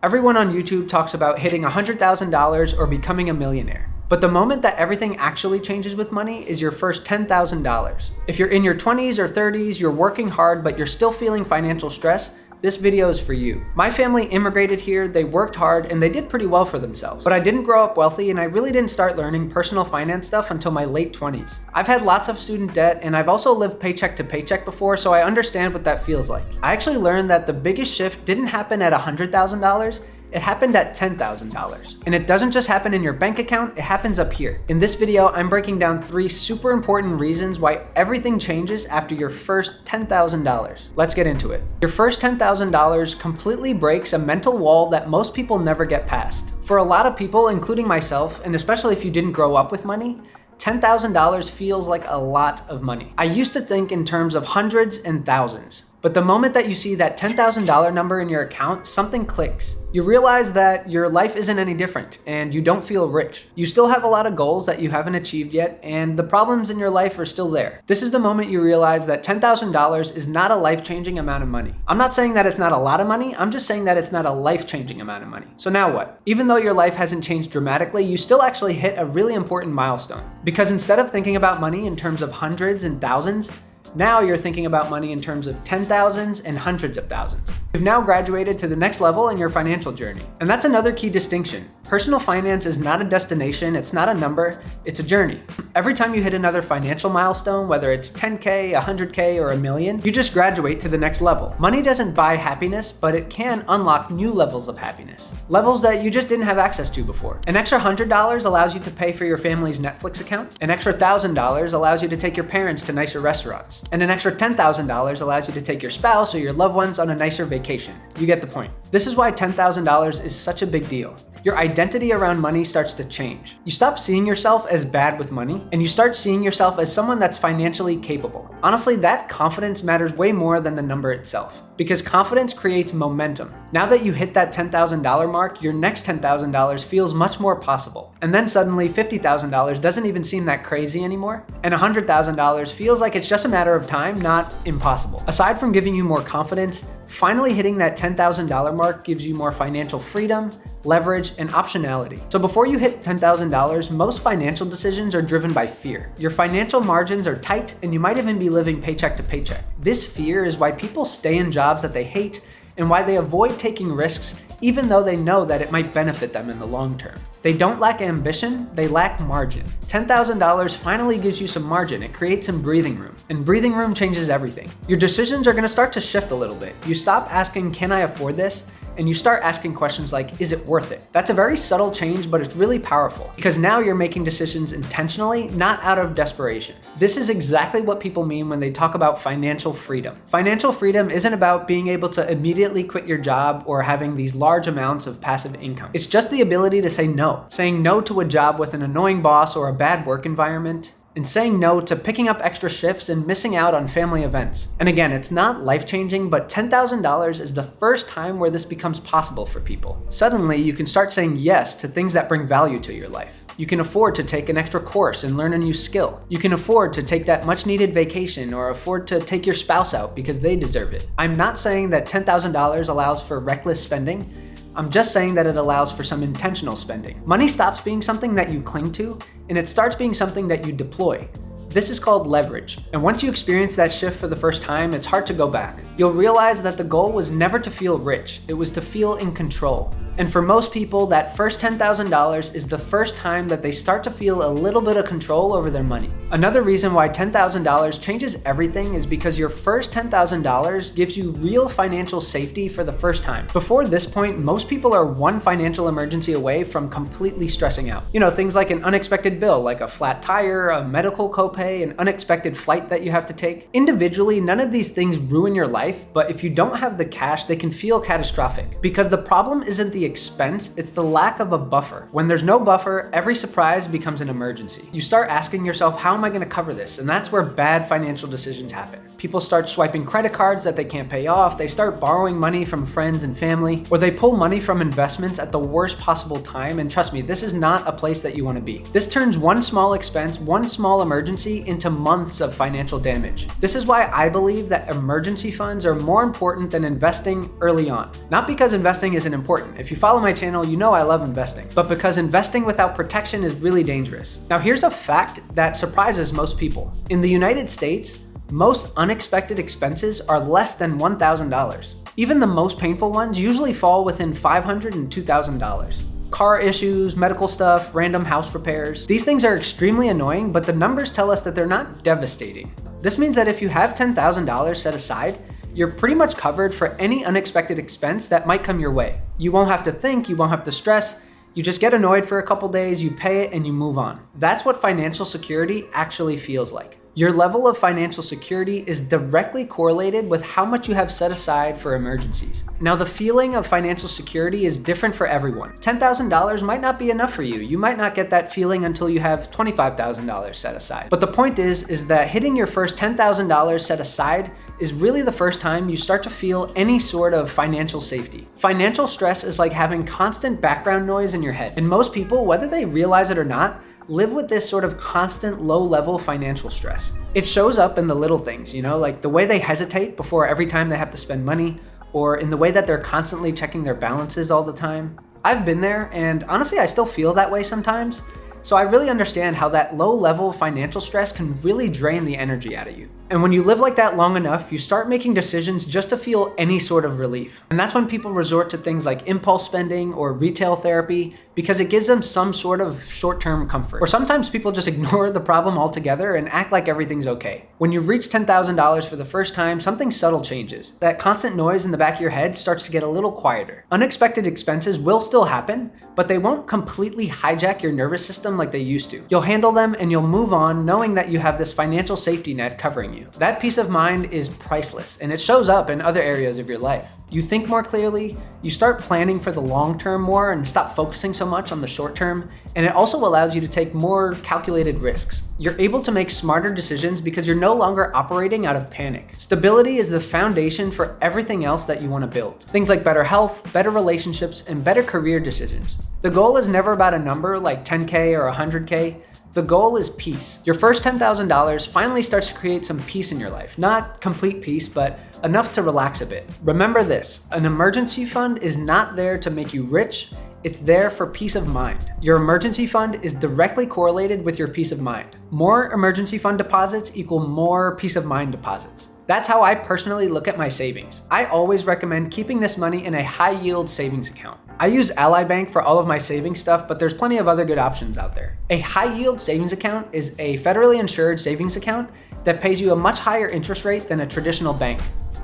Everyone on YouTube talks about hitting $100,000 or becoming a millionaire. But the moment that everything actually changes with money is your first $10,000. If you're in your 20s or 30s, you're working hard, but you're still feeling financial stress, this video is for you. My family immigrated here, they worked hard, and they did pretty well for themselves. But I didn't grow up wealthy, and I really didn't start learning personal finance stuff until my late 20s. I've had lots of student debt, and I've also lived paycheck to paycheck before, so I understand what that feels like. I actually learned that the biggest shift didn't happen at $100,000, it happened at $10,000. And it doesn't just happen in your bank account, it happens up here. In this video, I'm breaking down 3 super important reasons why everything changes after your first $10,000. Let's get into it. Your first $10,000 completely breaks a mental wall that most people never get past. For a lot of people, including myself, and especially if you didn't grow up with money, $10,000 feels like a lot of money. I used to think in terms of hundreds and thousands. But the moment that you see that $10,000 number in your account, something clicks. You realize that your life isn't any different and you don't feel rich. You still have a lot of goals that you haven't achieved yet, and the problems in your life are still there. This is the moment you realize that $10,000 is not a life-changing amount of money. I'm not saying that it's not a lot of money, I'm just saying that it's not a life-changing amount of money. So now what? Even though your life hasn't changed dramatically, you still actually hit a really important milestone. Because instead of thinking about money in terms of hundreds and thousands, now you're thinking about money in terms of 10,000s and hundreds of thousands. You've now graduated to the next level in your financial journey. And that's another key distinction. Personal finance is not a destination, it's not a number, it's a journey. Every time you hit another financial milestone, whether it's 10K, 100K, or a million, you just graduate to the next level. Money doesn't buy happiness, but it can unlock new levels of happiness. Levels that you just didn't have access to before. An extra $100 allows you to pay for your family's Netflix account. An extra $1,000 allows you to take your parents to nicer restaurants. And an extra $10,000 allows you to take your spouse or your loved ones on a nicer vacation. You get the point. This is why $10,000 is such a big deal. Your identity around money starts to change. You stop seeing yourself as bad with money, and you start seeing yourself as someone that's financially capable. Honestly, that confidence matters way more than the number itself, because confidence creates momentum. Now that you hit that $10,000 mark, your next $10,000 feels much more possible. And then suddenly $50,000 doesn't even seem that crazy anymore, and $100,000 feels like it's just a matter of time, not impossible. Aside from giving you more confidence, finally hitting that $10,000 mark gives you more financial freedom, leverage, and optionality. So before you hit $10,000, most financial decisions are driven by fear. Your financial margins are tight, and you might even be living paycheck to paycheck. This fear is why people stay in jobs that they hate and why they avoid taking risks even though they know that it might benefit them in the long term. They don't lack ambition, they lack margin. $10,000 finally gives you some margin, it creates some breathing room. And breathing room changes everything. Your decisions are gonna start to shift a little bit. You stop asking, can I afford this? And you start asking questions like, is it worth it? That's a very subtle change, but it's really powerful because now you're making decisions intentionally, not out of desperation. This is exactly what people mean when they talk about financial freedom. Financial freedom isn't about being able to immediately quit your job or having these large amounts of passive income. It's just the ability to say no. Saying no to a job with an annoying boss or a bad work environment, and saying no to picking up extra shifts and missing out on family events. And again, it's not life-changing, but $10,000 is the first time where this becomes possible for people. Suddenly, you can start saying yes to things that bring value to your life. You can afford to take an extra course and learn a new skill. You can afford to take that much-needed vacation or afford to take your spouse out because they deserve it. I'm not saying that $10,000 allows for reckless spending. I'm just saying that it allows for some intentional spending. Money stops being something that you cling to, and it starts being something that you deploy. This is called leverage. And once you experience that shift for the first time, it's hard to go back. You'll realize that the goal was never to feel rich, it was to feel in control. And for most people, that first $10,000 is the first time that they start to feel a little bit of control over their money. Another reason why $10,000 changes everything is because your first $10,000 gives you real financial safety for the first time. Before this point, most people are one financial emergency away from completely stressing out. You know, things like an unexpected bill, like a flat tire, a medical copay, an unexpected flight that you have to take. Individually, none of these things ruin your life, but if you don't have the cash, they can feel catastrophic. Because the problem isn't the expense, it's the lack of a buffer. When there's no buffer, every surprise becomes an emergency. You start asking yourself, how am I going to cover this? And that's where bad financial decisions happen. People start swiping credit cards that they can't pay off, they start borrowing money from friends and family, or they pull money from investments at the worst possible time, and trust me, this is not a place that you want to be. This turns one small expense, one small emergency into months of financial damage. This is why I believe that emergency funds are more important than investing early on. Not because investing isn't important. If you follow my channel, you know I love investing, but because investing without protection is really dangerous. Now here's a fact that surprises most people. In the United States, most unexpected expenses are less than $1,000. Even the most painful ones usually fall within $500 and $2,000. Car issues, medical stuff, random house repairs. These things are extremely annoying, but the numbers tell us that they're not devastating. This means that if you have $10,000 set aside, you're pretty much covered for any unexpected expense that might come your way. You won't have to think, you won't have to stress. You just get annoyed for a couple days, you pay it, and you move on. That's what financial security actually feels like. Your level of financial security is directly correlated with how much you have set aside for emergencies. Now, the feeling of financial security is different for everyone. $10,000 might not be enough for you. You might not get that feeling until you have $25,000 set aside. But the point is that hitting your first $10,000 set aside is really the first time you start to feel any sort of financial safety. Financial stress is like having constant background noise in your head. And most people, whether they realize it or not, live with this sort of constant low-level financial stress. It shows up in the little things, like the way they hesitate before every time they have to spend money, or in the way that they're constantly checking their balances all the time. I've been there, and honestly, I still feel that way sometimes. So I really understand how that low-level financial stress can really drain the energy out of you. And when you live like that long enough, you start making decisions just to feel any sort of relief. And that's when people resort to things like impulse spending or retail therapy, because it gives them some sort of short-term comfort. Or sometimes people just ignore the problem altogether and act like everything's okay. When you reach $10,000 for the first time, something subtle changes. That constant noise in the back of your head starts to get a little quieter. Unexpected expenses will still happen, but they won't completely hijack your nervous system like they used to. You'll handle them and you'll move on knowing that you have this financial safety net covering you. That peace of mind is priceless, and it shows up in other areas of your life. You think more clearly, you start planning for the long term more and stop focusing so much on the short term, and it also allows you to take more calculated risks. You're able to make smarter decisions because you're no longer operating out of panic. Stability is the foundation for everything else that you want to build. Things like better health, better relationships, and better career decisions. The goal is never about a number like 10K or 100K. The goal is peace. Your first $10,000 finally starts to create some peace in your life. Not complete peace, but enough to relax a bit. Remember this, an emergency fund is not there to make you rich, it's there for peace of mind. Your emergency fund is directly correlated with your peace of mind. More emergency fund deposits equal more peace of mind deposits. That's how I personally look at my savings. I always recommend keeping this money in a high yield savings account. I use Ally Bank for all of my savings stuff, but there's plenty of other good options out there. A high yield savings account is a federally insured savings account that pays you a much higher interest rate than a traditional bank.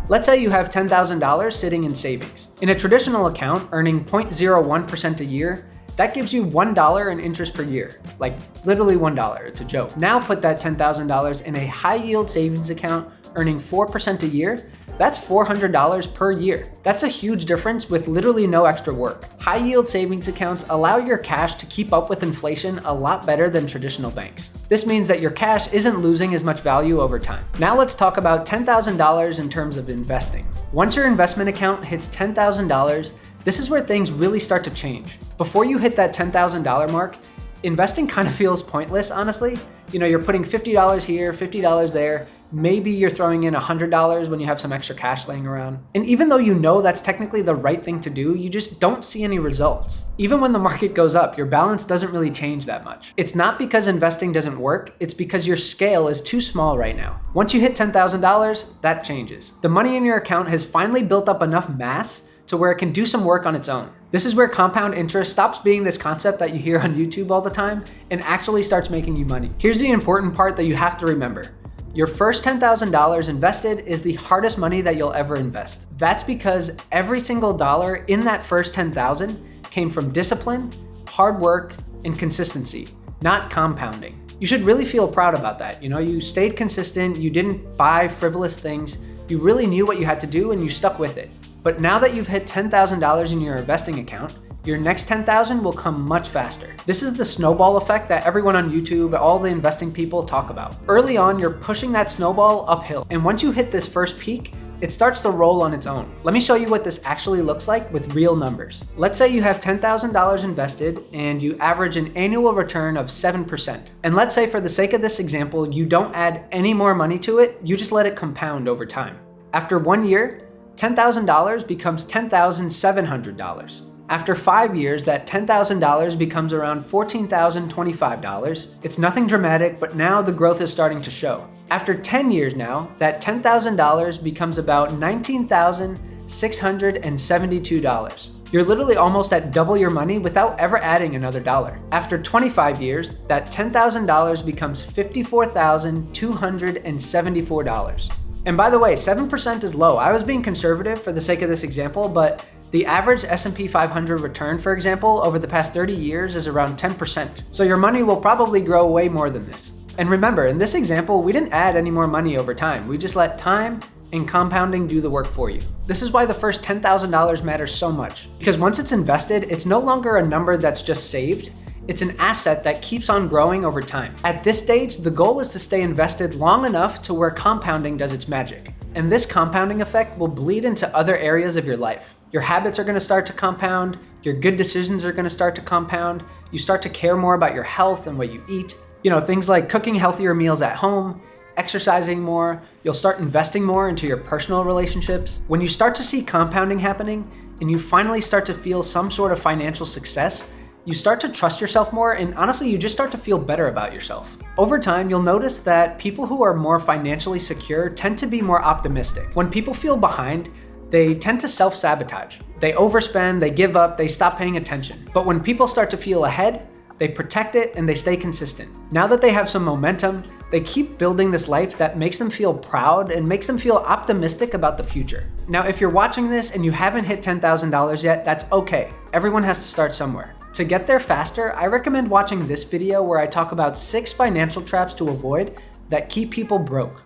Let's say you have $10,000 sitting in savings. In a traditional account, earning 0.01% a year, that gives you $1 in interest per year. Like literally $1, it's a joke. Now put that $10,000 in a high yield savings account earning 4% a year, that's $400 per year. That's a huge difference with literally no extra work. High yield savings accounts allow your cash to keep up with inflation a lot better than traditional banks. This means that your cash isn't losing as much value over time. Now let's talk about $10,000 in terms of investing. Once your investment account hits $10,000, this is where things really start to change. Before you hit that $10,000 mark, investing kind of feels pointless, honestly. You're putting $50 here, $50 there. Maybe you're throwing in $100 when you have some extra cash laying around. And even though you know that's technically the right thing to do, you just don't see any results. Even when the market goes up, your balance doesn't really change that much. It's not because investing doesn't work, it's because your scale is too small right now. Once you hit $10,000, that changes. The money in your account has finally built up enough mass to where it can do some work on its own. This is where compound interest stops being this concept that you hear on YouTube all the time and actually starts making you money. Here's the important part that you have to remember. Your first $10,000 invested is the hardest money that you'll ever invest. That's because every single dollar in that first $10,000 came from discipline, hard work, and consistency, not compounding. You should really feel proud about that. You stayed consistent, you didn't buy frivolous things, you really knew what you had to do and you stuck with it. But now that you've hit $10,000 in your investing account, your next 10,000 will come much faster. This is the snowball effect that everyone on YouTube, all the investing people talk about. Early on, you're pushing that snowball uphill, and once you hit this first peak, it starts to roll on its own. Let me show you what this actually looks like with real numbers. Let's say you have $10,000 invested and you average an annual return of 7%. And let's say for the sake of this example, you don't add any more money to it, you just let it compound over time. After 1 year, $10,000 becomes $10,700. After 5 years, that $10,000 becomes around $14,025. It's nothing dramatic, but now the growth is starting to show. After 10 years now, that $10,000 becomes about $19,672. You're literally almost at double your money without ever adding another dollar. After 25 years, that $10,000 becomes $54,274. And by the way, 7% is low. I was being conservative for the sake of this example, but the average S&P 500 return, for example, over the past 30 years is around 10%. So your money will probably grow way more than this. And remember, in this example, we didn't add any more money over time. We just let time and compounding do the work for you. This is why the first $10,000 matters so much. Because once it's invested, it's no longer a number that's just saved. It's an asset that keeps on growing over time. At this stage, the goal is to stay invested long enough to where compounding does its magic. And this compounding effect will bleed into other areas of your life. Your habits are gonna start to compound, your good decisions are gonna start to compound, you start to care more about your health and what you eat. You know, things like cooking healthier meals at home, exercising more, you'll start investing more into your personal relationships. When you start to see compounding happening and you finally start to feel some sort of financial success, you start to trust yourself more, and honestly, you just start to feel better about yourself. Over time, you'll notice that people who are more financially secure tend to be more optimistic. When people feel behind, they tend to self-sabotage. They overspend, they give up, they stop paying attention. But when people start to feel ahead, they protect it and they stay consistent. Now that they have some momentum, they keep building this life that makes them feel proud and makes them feel optimistic about the future. Now, if you're watching this and you haven't hit $10,000 yet, that's okay. Everyone has to start somewhere. To get there faster, I recommend watching this video where I talk about 6 financial traps to avoid that keep people broke.